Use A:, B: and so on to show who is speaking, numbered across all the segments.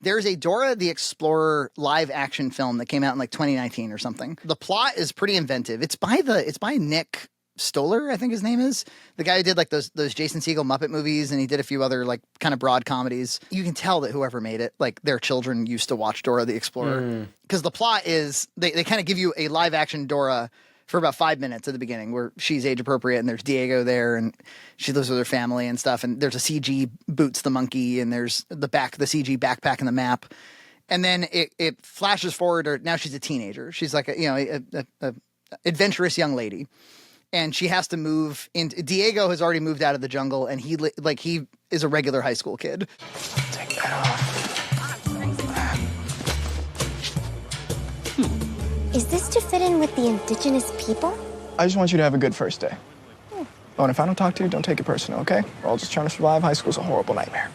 A: There's a Dora the Explorer live action film that came out in like 2019 or something. The plot is pretty inventive. It's by Nick Stoller, I think his name is, the guy who did like those Jason Segel Muppet movies, and he did a few other like kind of broad comedies. You can tell that whoever made it, like their children used to watch Dora the Explorer, because the plot is they kind of give you a live action Dora for about 5 minutes at the beginning, where she's age appropriate and there's Diego there and she lives with her family and stuff, and there's a CG Boots the monkey, and there's the CG backpack and the map, and then it flashes forward, or now she's a teenager. She's like a adventurous young lady. And she has to move in. Diego has already moved out of the jungle, and he is a regular high school kid.
B: Take that off.
C: Is this to fit in with the indigenous people?
B: I just want you to have a good first day. Oh, and if I don't talk to you, don't take it personal, okay? We're all just trying to survive. High school's a horrible nightmare.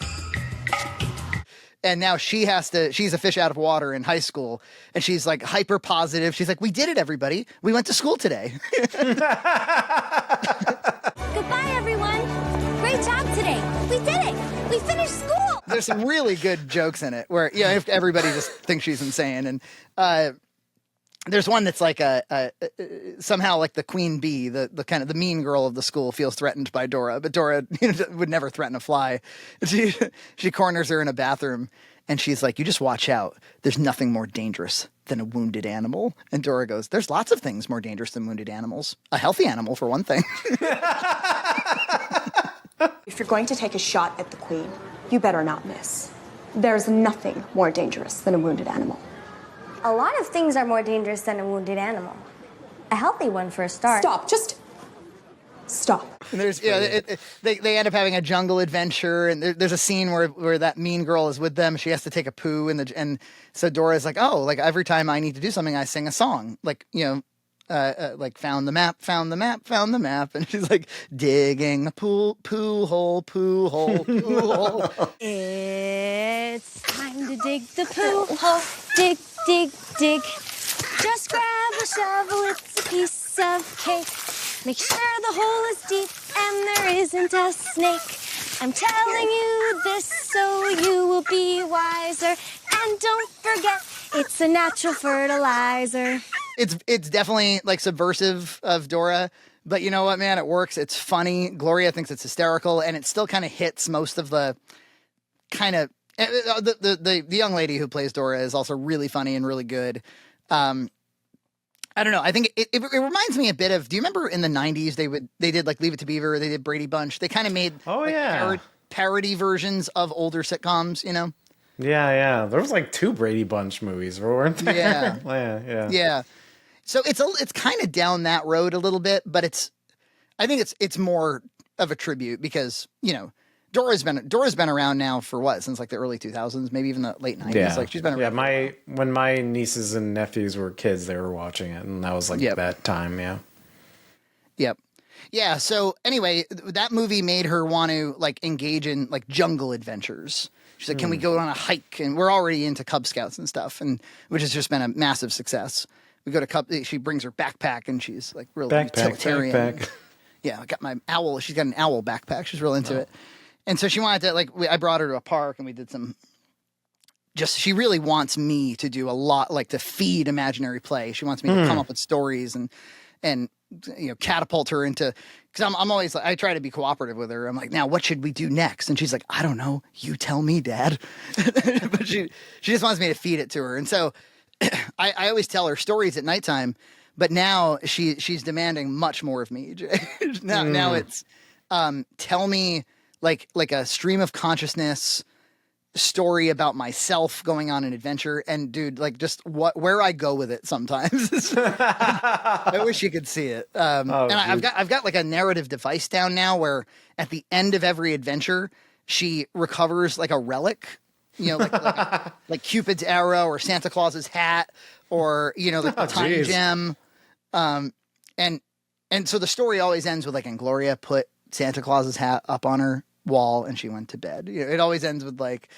A: And now she's a fish out of water in high school, and she's like hyper positive. She's like, we did it, everybody. We went to school today.
C: Goodbye, everyone. Great job today. We did it. We finished school.
A: There's some really good jokes in it where, if everybody just thinks she's insane. And there's one that's like somehow like the queen bee, the kind of the mean girl of the school, feels threatened by Dora, but Dora would never threaten a fly. She corners her in a bathroom, and she's like, "You just watch out. There's nothing more dangerous than a wounded animal." And Dora goes, "There's lots of things more dangerous than wounded animals. A healthy animal, for one thing."
D: If you're going to take a shot at the queen, you better not miss. There's nothing more dangerous than a wounded animal.
C: A lot of things are more dangerous than a wounded animal. A healthy one for a start.
D: Stop. Just stop.
A: And there's they end up having a jungle adventure, and there's a scene where that mean girl is with them. She has to take a poo, and so Dora's like, oh, like every time I need to do something, I sing a song, like like found the map, found the map, found the map, and she's like digging a poo hole, poo hole, poo hole.
C: It's time to dig the poo hole. Dig, dig, dig. Just grab a shovel, it's a piece of cake. Make sure the hole is deep and there isn't a snake. I'm telling you this so you will be wiser. And don't forget, it's a natural fertilizer.
A: It's definitely like subversive of Dora, but you know what, man, it works. It's funny. Gloria thinks it's hysterical, and it still kind of hits most of the kind of the young lady who plays Dora is also really funny and really good. I don't know. I think it reminds me a bit of. Do you remember in the 90s they did like Leave It to Beaver? They did Brady Bunch. They kind of made parody versions of older sitcoms. You know.
E: Yeah. There was like 2 Brady Bunch movies, weren't there?
A: Yeah. So it's kind of down that road a little bit, but I think it's more of a tribute because Dora's been around now for what, since like the early 2000s, maybe even the late 90s.
E: Yeah.
A: Like she's been around.
E: Yeah, when my nieces and nephews were kids, they were watching it, and that was like that time. Yeah.
A: Yep. Yeah. So anyway, that movie made her want to like engage in like jungle adventures. She's like, can we go on a hike? And we're already into Cub Scouts and stuff, and which has just been a massive success. We go to she brings her backpack, and she's like real utilitarian. Backpack. Yeah, I got my owl. She's got an owl backpack. She's real into it. And so she wanted to I brought her to a park, and we did she really wants me to do a lot, like to feed imaginary play. She wants me to come up with stories and catapult her into, because I'm always like, I try to be cooperative with her. I'm like, now what should we do next? And she's like, I don't know. You tell me, Dad. But she just wants me to feed it to her. And so I always tell her stories at nighttime, but now she's demanding much more of me. Now it's tell me like a stream of consciousness story about myself going on an adventure, and dude, like just where I go with it sometimes. I wish you could see it. I've got like a narrative device down now where at the end of every adventure she recovers like a relic, like Cupid's arrow or Santa Claus's hat or like the time gem. And so the story always ends with like, and Gloria put Santa Claus's hat up on her wall and she went to bed. It always ends with like,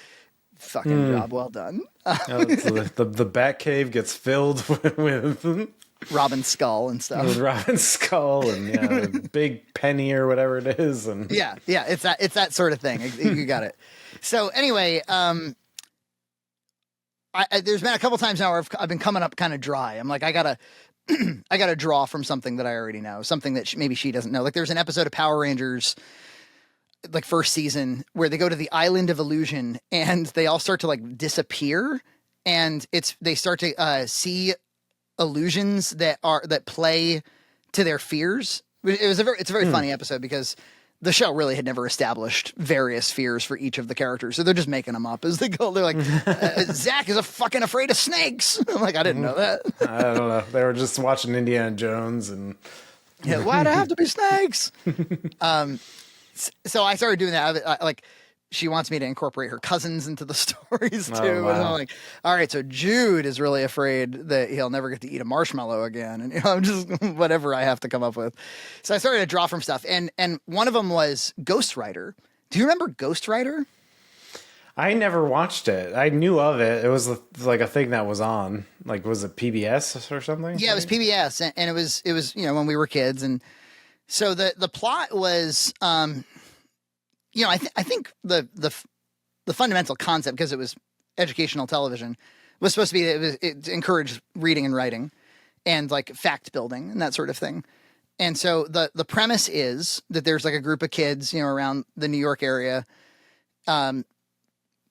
A: fucking job well done.
E: So the Batcave gets filled with
A: Robin's skull and stuff.
E: With Robin's skull and big penny or whatever it is. And
A: yeah, it's that sort of thing. You got it. So anyway, there's been a couple times now where I've been coming up kind of dry. I'm like, I gotta draw from something that I already know, something that maybe she doesn't know. Like there's an episode of Power Rangers, like first season, where they go to the island of illusion and they all start to like disappear, and they start to see illusions that play to their fears. It's a very funny episode because the show really had never established various fears for each of the characters. So they're just making them up as they go. They're like, Zach is fucking afraid of snakes. I'm like, I didn't know that.
E: I don't know. They were just watching Indiana Jones and...
A: Yeah, why'd it have to be snakes? So I started doing that. Like, she wants me to incorporate her cousins into the stories too.
E: Oh, wow.
A: And I'm like, all right, so Jude is really afraid that he'll never get to eat a marshmallow again. And I'm just whatever I have to come up with. So I started to draw from stuff. And one of them was Ghostwriter. Do you remember Ghostwriter?
E: I never watched it. I knew of it. It was like a thing that was on. Like, was it PBS or something?
A: Yeah, it was PBS. And it was when we were kids. And so the plot was, I think the fundamental concept, because it was educational television, was supposed to be it encouraged reading and writing and like fact building and that sort of thing. And so the premise is that there's like a group of kids, around the New York area,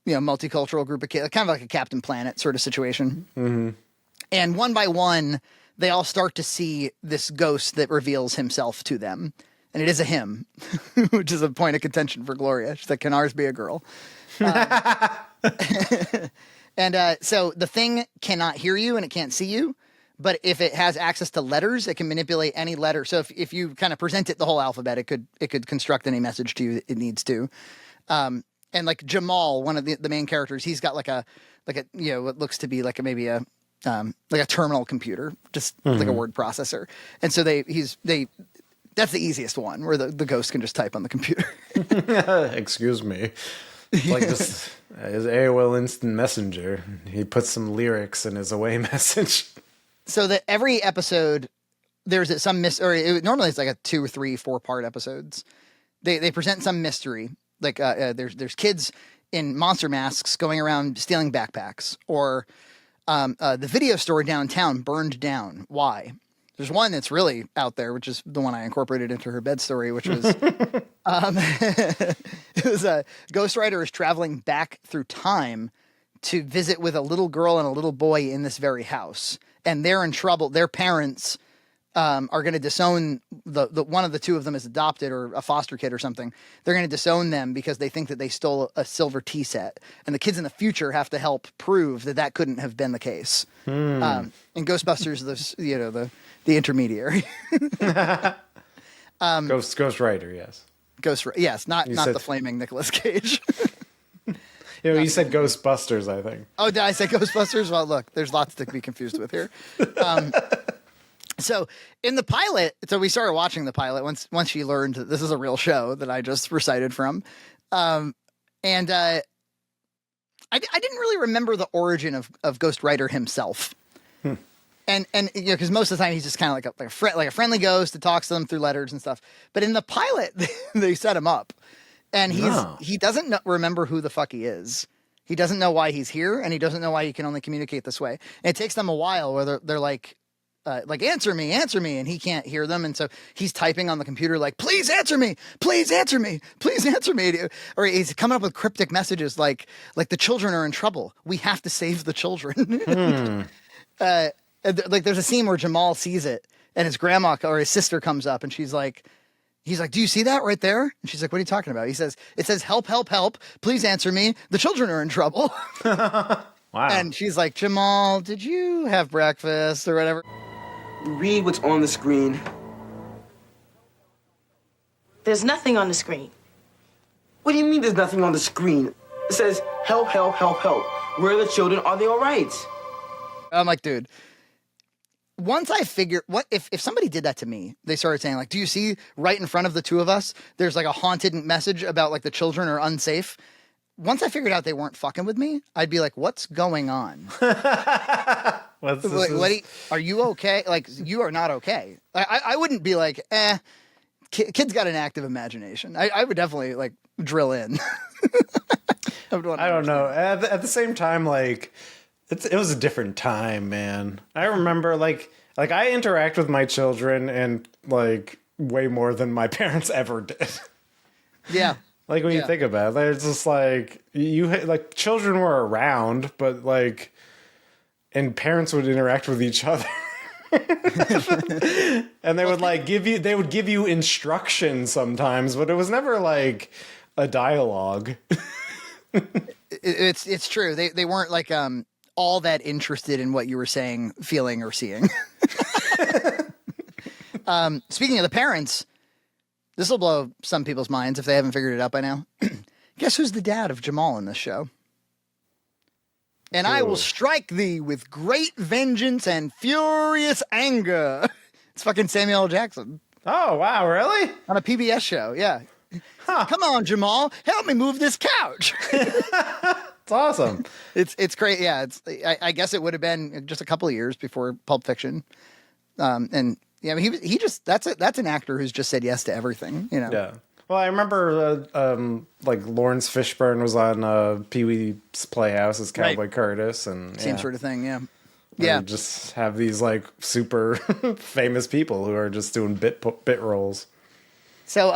A: multicultural group of kids, kind of like a Captain Planet sort of situation.
E: Mm-hmm.
A: And one by one, they all start to see this ghost that reveals himself to them. And it is a him, which is a point of contention for Gloria. She's like, can ours be a girl? And so the thing cannot hear you and it can't see you. But if it has access to letters, it can manipulate any letter. So if you kind of present it the whole alphabet, it could construct any message to you that it needs to. And like Jamal, one of the main characters, he's got like a what looks to be like maybe a terminal computer, just like a word processor. And so that's the easiest one, where the ghost can just type on the computer.
E: Excuse me. Like this is AOL Instant Messenger. He puts some lyrics in his away message. So
A: that every episode, there's some normally it's like a 2 or 3, 4-part episodes. They present some mystery. Like there's kids in monster masks going around stealing backpacks, or the video store downtown burned down. Why? There's one that's really out there, which is the one I incorporated into her bed story, which was it was a Ghostwriter is traveling back through time to visit with a little girl and a little boy in this very house, and they're in trouble. Their parents are going to disown the one of the two of them is adopted or a foster kid or something. They're going to disown them because they think that they stole a silver tea set, and the kids in the future have to help prove that couldn't have been the case. And Ghostbusters, the intermediary.
E: Ghostwriter, yes.
A: Yes, not the flaming Nicolas Cage.
E: You said Ghostbusters, I think.
A: Oh, did I say Ghostbusters? Well, look, there's lots to be confused with here. So in the pilot, we started watching the pilot once she learned that this is a real show that I just recited from. I didn't really remember the origin of Ghostwriter himself. And because most of the time he's just kind of like a friendly ghost that talks to them through letters and stuff. But in the pilot, they set him up, and he doesn't remember who the fuck he is. He doesn't know why he's here, and he doesn't know why he can only communicate this way. And it takes them a while where they're like answer me, and he can't hear them, and so he's typing on the computer like, please answer me, please answer me, please answer me, or he's coming up with cryptic messages like the children are in trouble, we have to save the children. Like there's a scene where Jamal sees it, and his grandma or his sister comes up, and he's like, do you see that right there? And she's like, what are you talking about? He says, it says, help, help, help, please answer me, the children are in trouble.
E: Wow.
A: And she's like, Jamal, did you have breakfast or whatever?
F: Read what's on the screen.
G: There's nothing on the screen.
F: What do you mean there's nothing on the screen? It says, help, help, help, help. Where are the children? Are they all right?
A: I'm like, dude, once I figured if somebody did that to me, they started saying like, do you see right in front of the two of us, there's like a haunted message about like the children are unsafe. Once I figured out they weren't fucking with me, I'd be like, what's going on? Are you okay? Like, you are not okay. I wouldn't be like, kid's got an active imagination. I would definitely like drill in.
E: I don't know. At the same time, like, it was a different time, man. I remember like I interact with my children and like way more than my parents ever did.
A: Yeah.
E: Like when you think about it, it's just like like children were around, but like, and parents would interact with each other. And they would like they would give you instruction sometimes, but it was never like a dialogue.
A: It's true. They weren't like all that interested in what you were saying, feeling, or seeing. Speaking of the parents, this will blow some people's minds if they haven't figured it out by now. Guess who's the dad of Jamal in this show? And I will strike thee with great vengeance and furious anger. It's fucking Samuel L. Jackson.
E: Oh, wow, really?
A: On a PBS show, yeah. Huh. Come on, Jamal, help me move this couch.
E: It's awesome.
A: It's great. Yeah, I guess it would have been just a couple of years before Pulp Fiction. And yeah, I mean, he just that's an actor who's just said yes to everything, you know.
E: Yeah. Well, I remember like Lawrence Fishburne was on Pee-wee's Playhouse as Cowboy Curtis, and
A: same sort of thing. Yeah.
E: Yeah. Just have these like super famous people who are just doing bit roles.
A: So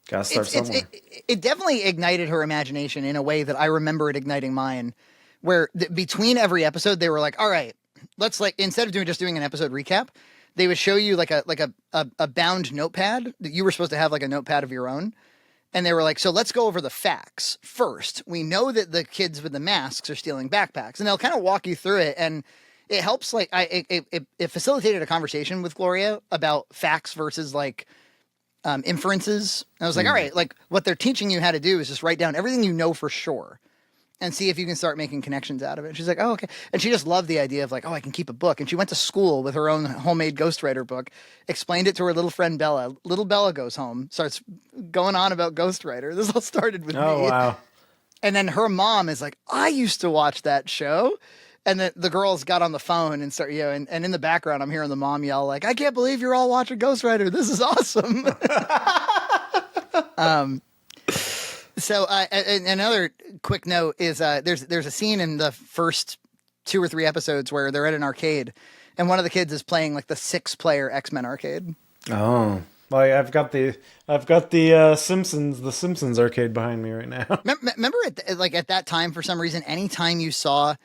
E: gotta start somewhere.
A: It definitely ignited her imagination in a way that I remember it igniting mine, where between every episode they were like, all right, let's like, instead of doing an episode recap, they would show you like a bound notepad that you were supposed to have, like a notepad of your own. And they were like, so let's go over the facts first. We know that the kids with the masks are stealing backpacks, and they'll kind of walk you through it. And it helps, like, it facilitated a conversation with Gloria about facts versus like inferences. And I was like, all right, like what they're teaching you how to do is just write down everything you know for sure and see if you can start making connections out of it. And she's like, oh, okay. And she just loved the idea of like, oh, I can keep a book. And she went to school with her own homemade Ghostwriter book, explained it to her little friend Bella. Little Bella goes home, starts going on about Ghostwriter. This all started with me.
E: Oh, wow.
A: And then her mom is like, I used to watch that show. And the girls got on the phone and start, and in the background, I'm hearing the mom yell like, I can't believe you're all watching Ghostwriter. This is awesome. So another quick note is there's a scene in the first 2 or 3 episodes where they're at an arcade, and one of the kids is playing like the 6-player X-Men arcade.
E: Oh, well, I've got the Simpsons arcade behind me right now.
A: Remember at that time, for some reason, anytime you saw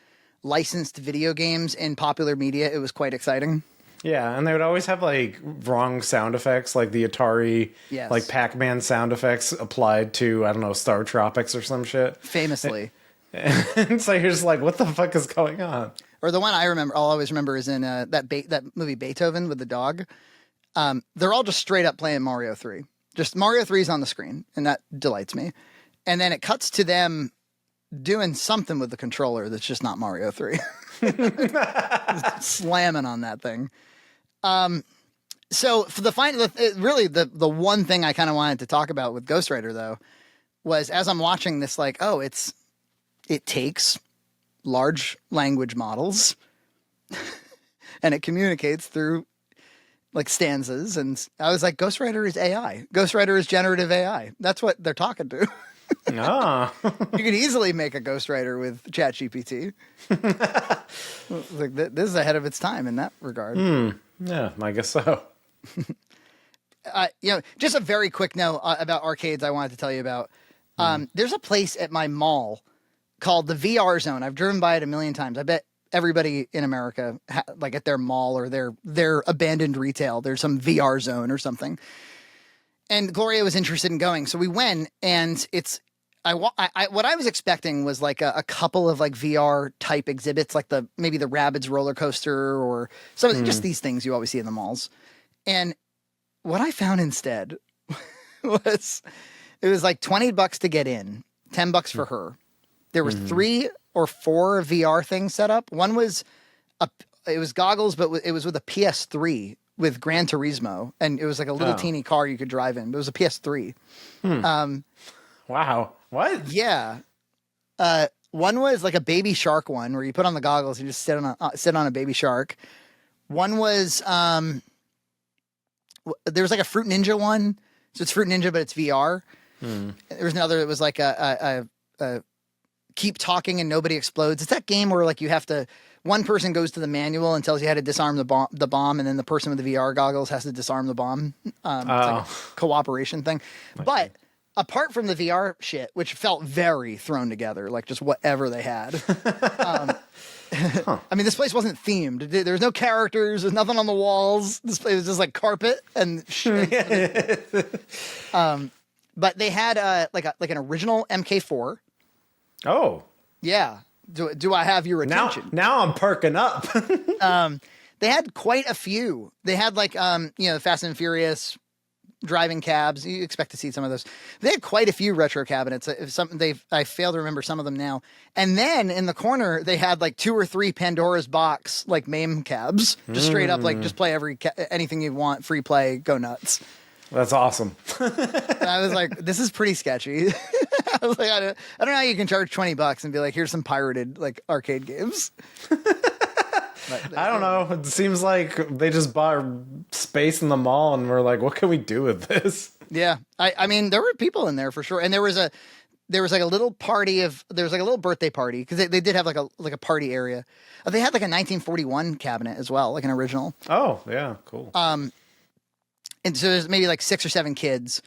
A: licensed video games in popular media, it was quite exciting.
E: Yeah, and they would always have like wrong sound effects, like the Atari, like Pac-Man sound effects applied to, I don't know, Star Tropics or some shit.
A: Famously.
E: And so you're just like, what the fuck is going on?
A: Or the one I'll always remember is in that movie Beethoven with the dog. They're all just straight up playing Mario 3. Just Mario 3's on the screen, and that delights me. And then it cuts to them doing something with the controller that's just not Mario 3. Slamming on that thing. So for the one thing I kind of wanted to talk about with Ghostwriter though was, as I'm watching this, like, oh, it takes large language models and it communicates through like stanzas. And I was like, Ghostwriter is AI. Ghostwriter is generative AI. That's what they're talking to.
E: Ah.
A: You could easily make a ghostwriter with ChatGPT. Like this is ahead of its time in that regard.
E: Yeah, I guess so.
A: Just a very quick note about arcades I wanted to tell you about. There's a place at my mall called the VR Zone. I've driven by it a million times. I bet everybody in America, like at their mall or their abandoned retail, there's some VR zone or something. And Gloria was interested in going, so we went, and what I was expecting was like a couple of like VR type exhibits, like maybe the Rabbids roller coaster or some just these things you always see in the malls. And what I found instead was it was like $20 to get in, $10 for her. There were 3 or 4 VR things set up. One was it was goggles, but it was with a PS3 with Gran Turismo, and it was like a little teeny car you could drive in. But it was a PS3.
E: Wow. What?
A: Yeah. One was like a baby shark one where you put on the goggles and you just sit on a baby shark. One was there was like a Fruit Ninja one. So it's Fruit Ninja, but it's VR. There was another that was like a keep talking and nobody explodes. It's that game where like you have to. One person goes to the manual and tells you how to disarm the bomb, and then the person with the VR goggles has to disarm the bomb. It's like a cooperation thing. But apart from the VR shit, which felt very thrown together, like just whatever they had. I mean, this place wasn't themed. There was no characters. There's nothing on the walls. This place was just like carpet and shit. But they had like an original MK4.
E: Oh.
A: Yeah. Do I have your attention?
E: Now I'm perking up.
A: They had quite a few. They had like the Fast and Furious driving cabs. You expect to see some of those. They had quite a few retro cabinets. I fail to remember some of them now. And then in the corner they had like 2 or 3 Pandora's Box like MAME cabs, just straight up like just play anything you want, free play, go nuts.
E: That's awesome.
A: And I was like, this is pretty sketchy. I was like, I don't know how you can charge $20 and be like, here's some pirated like arcade games.
E: I don't know. It seems like they just bought space in the mall and were like, what can we do with this?
A: Yeah. I mean, there were people in there for sure. And there was like a little birthday party because they did have like a party area. They had like a 1941 cabinet as well, like an original.
E: Oh, yeah. Cool.
A: And so there's maybe like 6 or 7 kids.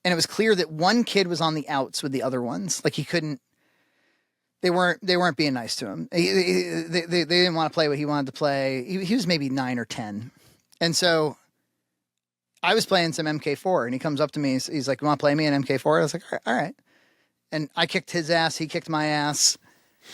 A: And it was clear that one kid was on the outs with the other ones. Like he couldn't, they weren't being nice to him. They didn't want to play what he wanted to play. He was maybe 9 or 10. And so I was playing some MK4 and he comes up to me. He's like, you want to play me an MK4? I was like, all right. And I kicked his ass. He kicked my ass.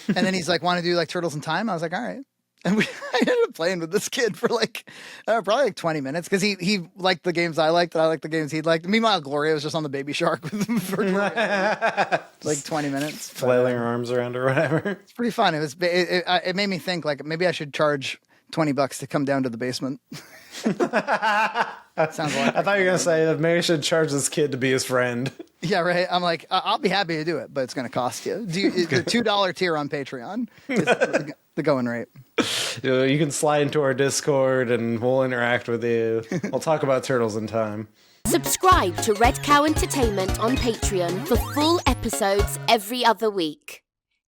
A: And then he's like, want to do like Turtles in Time? I was like, all right. And I ended up playing with this kid for like probably like 20 minutes because he liked the games I liked and I liked the games he liked. Meanwhile, Gloria was just on the Baby Shark with him for like 20 minutes.
E: Flailing her arms around or whatever.
A: It's pretty fun. It made me think like maybe I should charge $20 to come down to the basement. Sounds like
E: I thought you were going to say that maybe I should charge this kid to be his friend.
A: Yeah, right. I'm like, I'll be happy to do it, but it's going to cost you. The $2 tier on Patreon is the going rate.
E: You can slide into our Discord and we'll interact with you. We'll talk about Turtles in Time.
H: Subscribe to Red Cow Entertainment on Patreon for full episodes every other week.